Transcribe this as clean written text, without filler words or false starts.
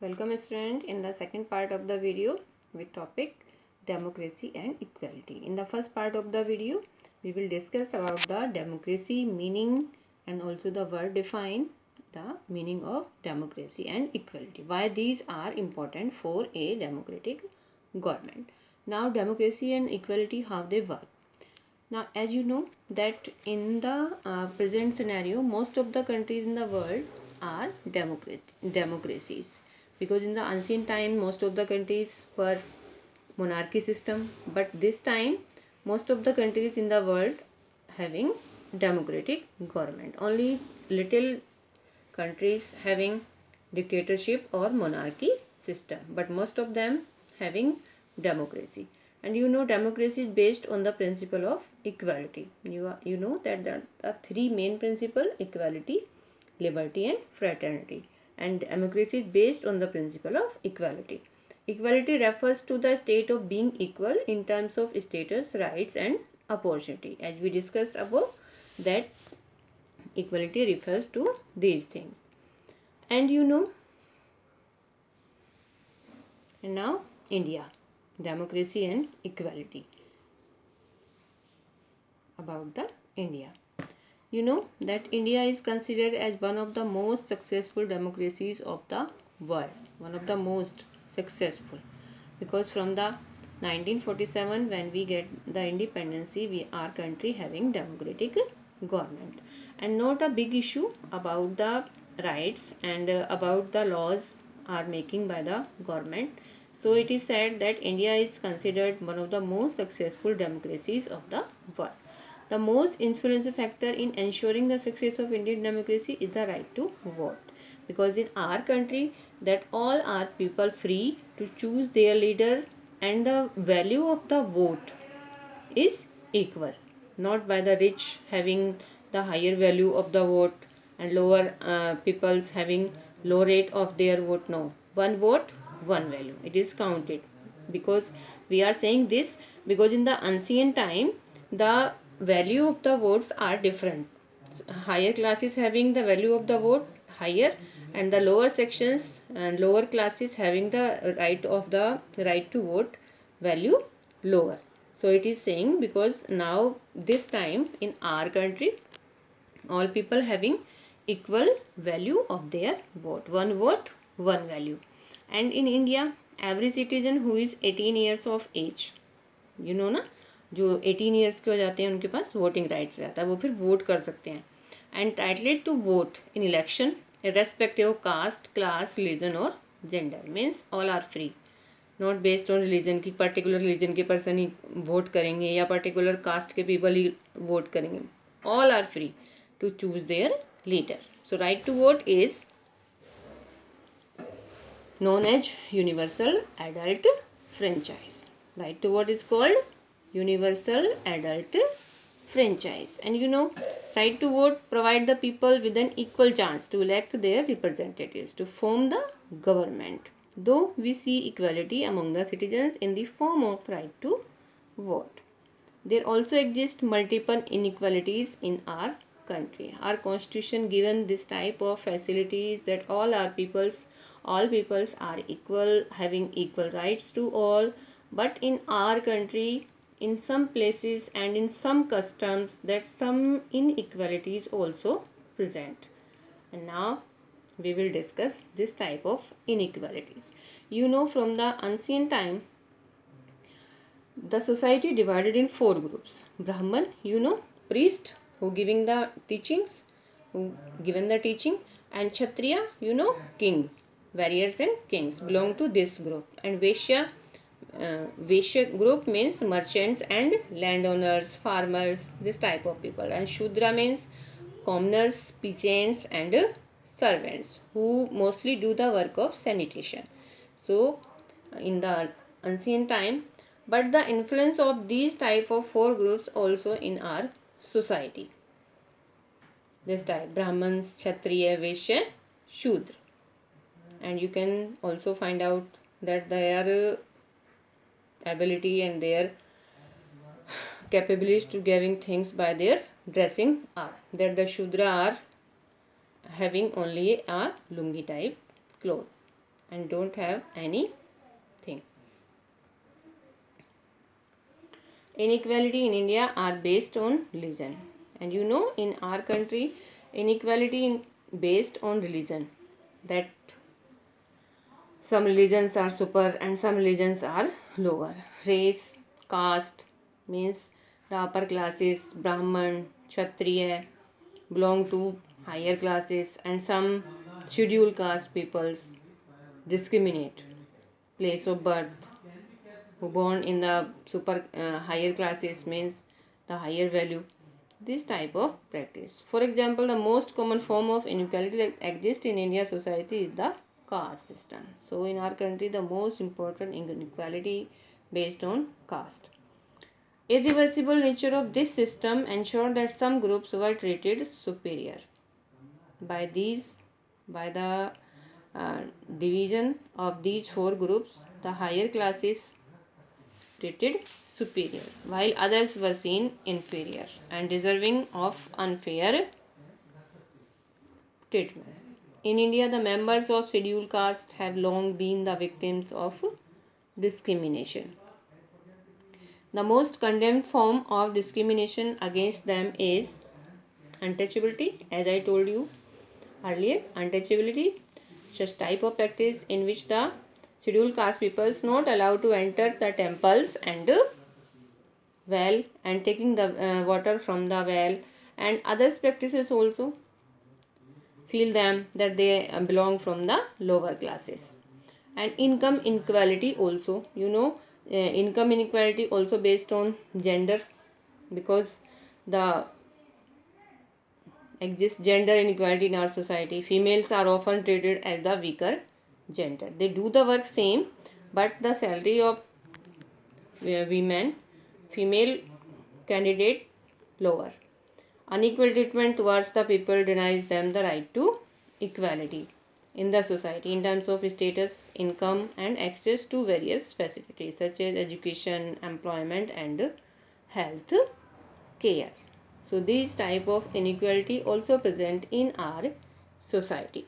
Welcome student in the second part of the video with topic democracy and equality. In the first part of the video we will discuss about the democracy meaning and also the word define the meaning of democracy and equality. Why these are important for a democratic government. Now democracy and equality, how they work. Now as you know that in the present scenario most of the countries in the world are democracies, because in the ancient time most of the countries were monarchy system, but this time most of the countries in the world having democratic government. Only little countries having dictatorship or monarchy system, but most of them having democracy. And you know democracy is based on the principle of equality. You know that there are three main principles: equality, liberty and fraternity. And democracy is based on the principle of equality. Equality refers to the state of being equal in terms of status, rights and opportunity. As we discussed above, that equality refers to these things. And you know, and now India, democracy and equality. About the India, you know that India is considered as one of the most successful democracies of the world, one of the most successful, because from the 1947 when we get the independence, we are country having democratic government, and not a big issue about the rights and about the laws are making by the government. So it is said that India is considered one of the most successful democracies of the world. The most influential factor in ensuring the success of Indian democracy is the right to vote, because in our country that all are people free to choose their leader, and the value of the vote is equal, not by the rich having the higher value of the vote and lower peoples having low rate of their vote. No, one vote, one value, it is counted. Because we are saying this because in the ancient time the value of the votes are different. Higher classes having the value of the vote higher, and the lower sections and lower classes having the right to vote value lower. So it is saying because now this time in our country all people having equal value of their vote, one value. And in India every citizen who is 18 years of age, you know ना, जो 18 years के हो जाते हैं उनके पास voting rights रहता है, वो फिर वोट कर सकते हैं. Entitled to vote in election irrespective of caste, class, religion और gender, means all are free, not based on religion कि particular religion के पर्सन ही वोट करेंगे या particular caste के people ही वोट करेंगे. All are free to choose their leader. So right to vote is known as universal adult franchise. Right to vote is called universal adult franchise. And you know, right to vote provide the people with an equal chance to elect their representatives to form the government. Though we see equality among the citizens in the form of right to vote, there also exist multiple inequalities in our country. Our constitution given this type of facilities that all peoples are equal, having equal rights to all. But in our country, in some places and in some customs, that some inequalities also present. And now we will discuss this type of inequalities. You know, from the ancient time the society divided in four groups. Brahman, you know, priest who giving the teachings, who given the teaching, and Kshatriya, you know, king, warriors and kings belong to this group. And Vaishya group means merchants and landowners, farmers, this type of people. And Shudra means commoners, peasants and servants who mostly do the work of sanitation. So in the ancient time, but the influence of these type of four groups also in our society. This type: Brahmins, Kshatriya, Vaishya, Shudra. And you can also find out that their ability and their capabilities to giving things by their dressing are that the Shudra are having only a lungi type cloth, and don't have anything. Inequality in India are based on religion. And you know, in our country, inequality based on religion. That some religions are super and some religions are lower. Race, caste means the upper classes, Brahman, Kshatriya belong to higher classes, and some scheduled caste peoples discriminate. Place of birth, who born in the super higher classes means the higher value. This type of practice. For example, the most common form of inequality that exists in India society is the caste system. So in our country, the most important inequality based on caste. Irreversible nature of this system ensured that some groups were treated superior. By the uh, division of these four groups, the higher classes treated superior, while others were seen inferior and deserving of unfair treatment. In India, the members of scheduled caste have long been the victims of discrimination. The most condemned form of discrimination against them is untouchability, as I told you earlier. Untouchability, such type of practice in which the scheduled caste people is not allowed to enter the temples and well and taking the water from the well, and others practices also feel them that they belong from the lower classes. And income inequality also, income inequality also based on gender, because the exists gender inequality in our society. Females are often treated as the weaker gender. They do the work same, but the salary of women, female candidate lower. Unequal treatment towards the people denies them the right to equality in the society in terms of status, income, and access to various facilities such as education, employment, and health care. So these type of inequality also present in our society.